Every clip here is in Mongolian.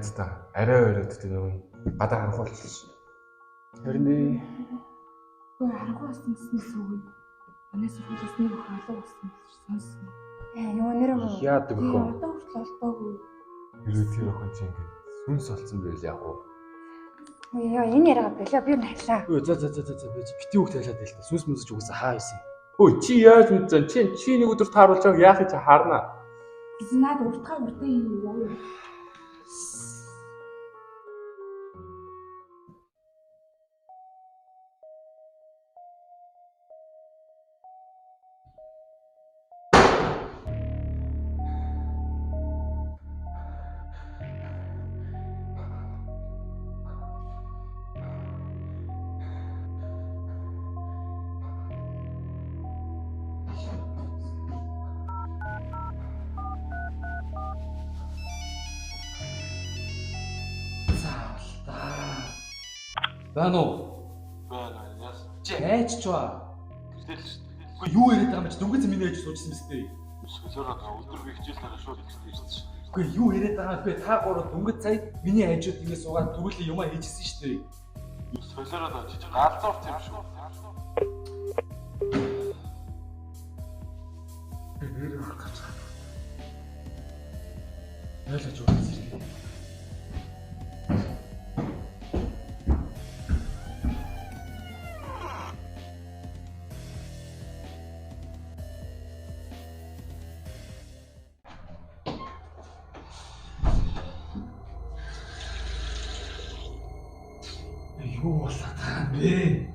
найзтай арай өрөөд тийм гадаа харахуулчихлаа ш. Харин ээ. Гөө харахгүй болсон гэснээс үгүй. Манайс хөлөөс нэг их алга болсон гэж сонссон. Юу нэр юм бэ? Яадаг өхөө. Одоо хүртэл олдоогүй. Юу тэр охин чи ингэ сүнс олцсон байл яг уу. Яа энэ яриага болоо би найлаа. Өө за би бити үг талаад л та. Сүнс мүсэж угаасаа хаа байсан. Өө чи яаж мэдсэн? Чи нэг өдөр тааруулж байгааг яах гэж харнаа. Наад уртгаа уртаа юм уу? Байна уу? Байна. Яс. Чи айч чваа. Гэтэл шүү дээ. Үгүй юу яриад байгаа юм чи дөнгөж миний айж суужсэн мэт дээ. Солиороо өдөр би хичээлээр шууд ирсэн шүү дээ. Үгүй юу яриад байгаа бэ? Та гурав дөнгөж сая миний айжууд ингэ суугаад түрүүлээ юмаа хийжсэн шүү дээ. Солиороо жижиг галзуурт юм шүү. Нэр авах гэж байна. Ялаж уу зэрэг. Юу болоод байгаа юм бэ?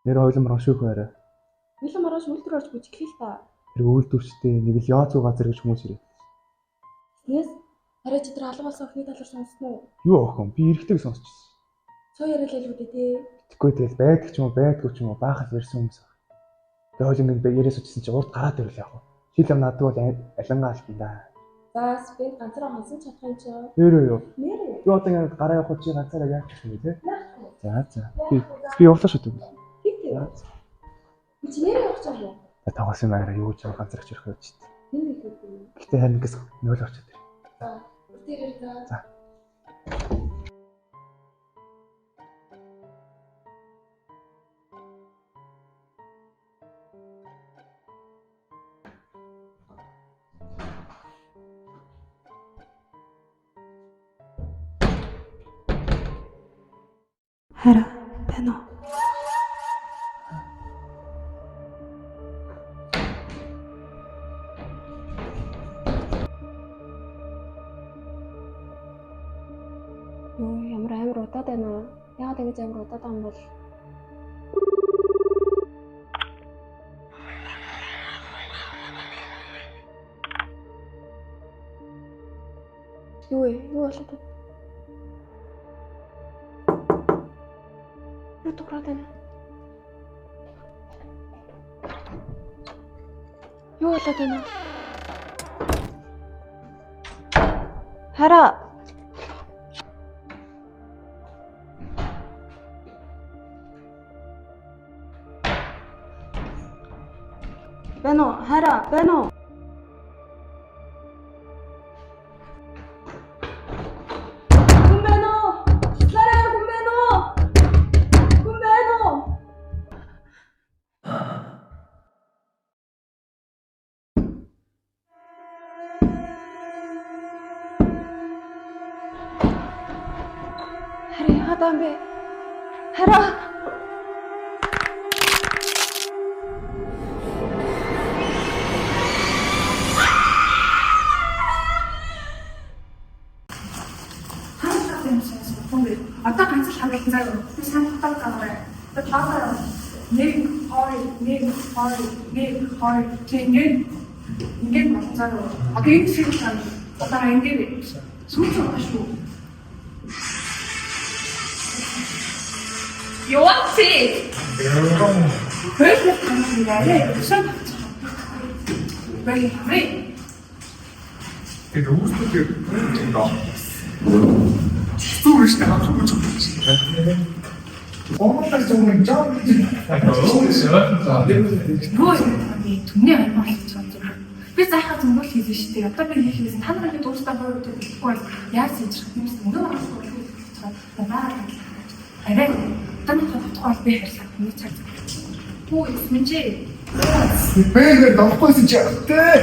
Нэр хойлон маргааш шүүх байраа. Нилэн маргааш үлдэр орж бүжиглээ л та. Тэр үйлдвэрчтэй нэг л яа цуу газар гэж хүмүүс ирээ. Тэснээс арай чи тэр алга болсон охины талаар сонссон уу? Юу охин би эргэдэг сонсчихсон. Цоо яриад л үү дээ. Тэгэхгүй тэгэл байдаг ч юм уу байдгүй ч юм уу баахад ярьсан хүмүүс байна. Тэгээ хойлон нэг яриа суучихсан чи урд гараад ирэв яах вэ? Шил юм надад бол алангаа албан да. За спен ганцаараа хонсон чадах юм чи. Нэрээ юу? Нэрээ. Юу одоо ингэ гараа явах чи ганцаараа яах гэж юм бэ те? Яах вэ? За. Би явлаа шүү дээ. Тэг. Чи нэрээ явах гэж байна уу? Тавгаас юм арай юу ч ганцаараа ч ирэх байж тээ. Энэ их үү? Гэтэ харин ингээс 0 орчод ирээ. За. Үртээр за. Хара байна уу? Юу ямар амар удаад байна уу? Яагаад ингэж амар удаад байгаа юм бол? Юу болоод байна? Протоколдана. Юу болоод байна? Хара. Бэно, хара, бэно. Dambe. Hara. Одоо ганц л хангалттай заяа. Би санахтаа гараа. Одоо таараа. Нэг хоёр ингээд болсон заяа. Одоо энэ шиг л одоо ингээд сүүч байгаа шүү. Юуси? Хөөс нэг яриа. Сэн. Бай. Тэр үүсдэг юм даа. Түр шүү дээ. Омоолаа зөвхөн жоо. Бөө түнээ аймаг хийж байгаа юм. Би заахаа зөнгөл хийсэн шүү дээ. Одоо би хийхээс та нарыг дуустал боёо гэхгүй яаж хийж байгаа юм бэ? Өнөө аа арай танах хотгол би харьлаа. Миний цаг. Хөө эсмэнжээ. Бэлэр давхгүйсэн чи яахтэй.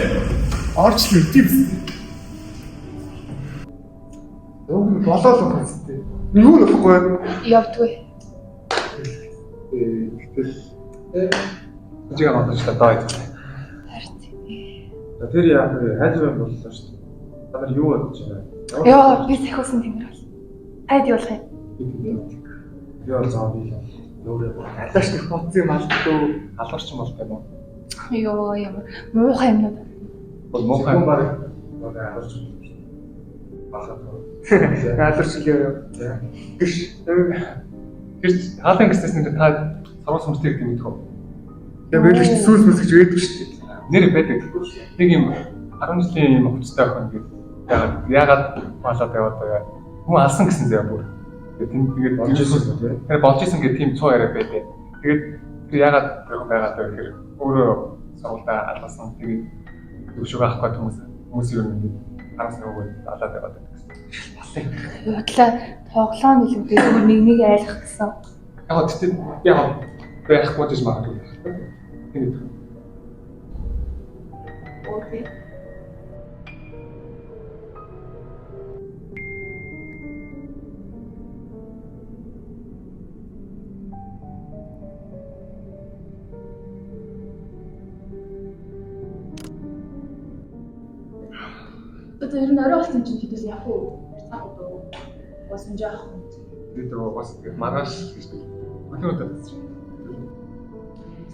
Орч ирдэв. Өг болоод байна. Юу нөхгүй. Явдгүй. Жигээ бодож та даа. Тэр яах вэ? Хайж байна боллоо шүү дээ. Та нар юу бодож байна? Йоо, би сахиусан тэмэр бол. Хайд явуулах юм. Би бол заа би. Өөрөө алаач их боцсон юм алдгүй. Алгарч юм болтой юм уу? Йоо, ямар муухай юмнууд. Бол муухай юм баг. Алгарч юм. Бахад. Алгарч гэлээ. Гиш. Гэрч хаалын гэснээс нэр та сарвал сүмстэй гэдэг юм дэх үү? Тэгээ бэлэгч сүүс мэс гэж байдаг шүү дээ. Нэр байдаг. Нэг юм 10 жилийн юм хүчтэй охин гэдэг. Яагаад болоод яваад байгаа. Хүн алсан гэсэн зэ бүр. Тэгээд болж исэн тийм. Тэр болж исэн гэх тийм цоо яриа байдэ. Тэгээд тэр яагаад тэрхэн байгаад байгаа гэхээр өөрөө сургуультай алгасан. Тэгээд төвшөг авахгүй хүмүүс юу юм бэ? 10 сар өгөөд алаад байгаад байдаг гэсэн. Бодлоо тоглоом илүүтэй зүгээр нэг айлах гэсэн. Яг тэгтээ яг байхгүй гэж магадгүй. Тэгээд Окей. Одоо ер нь орой болсон чинь хэдээс яах вэ? Цаг удаа бас энэ яах вэ? бид бас маргааш гэж би. Өглөө тавьсан.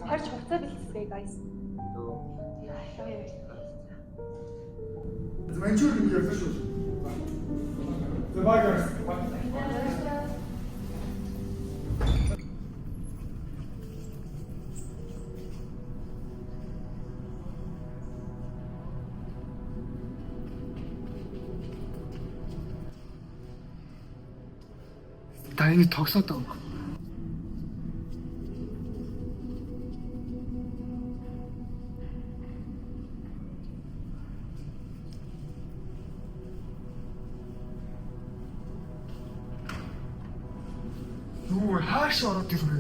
Харж хугацаа бэлтгэлээ guys. Змэнчүүр юм ярьсан шүү. Зэвагас. Та энийг тоглоод байгаа юм. Юу хааш ороод ирвэ?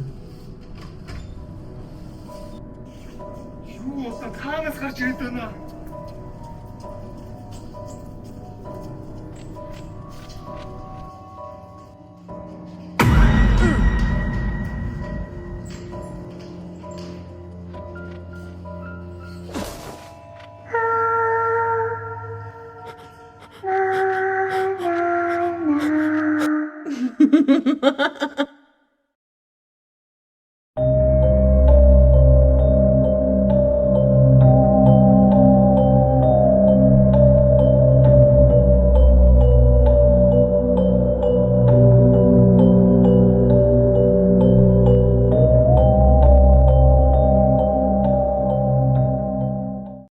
Юу одоо хаанаас гарч ирээд байна?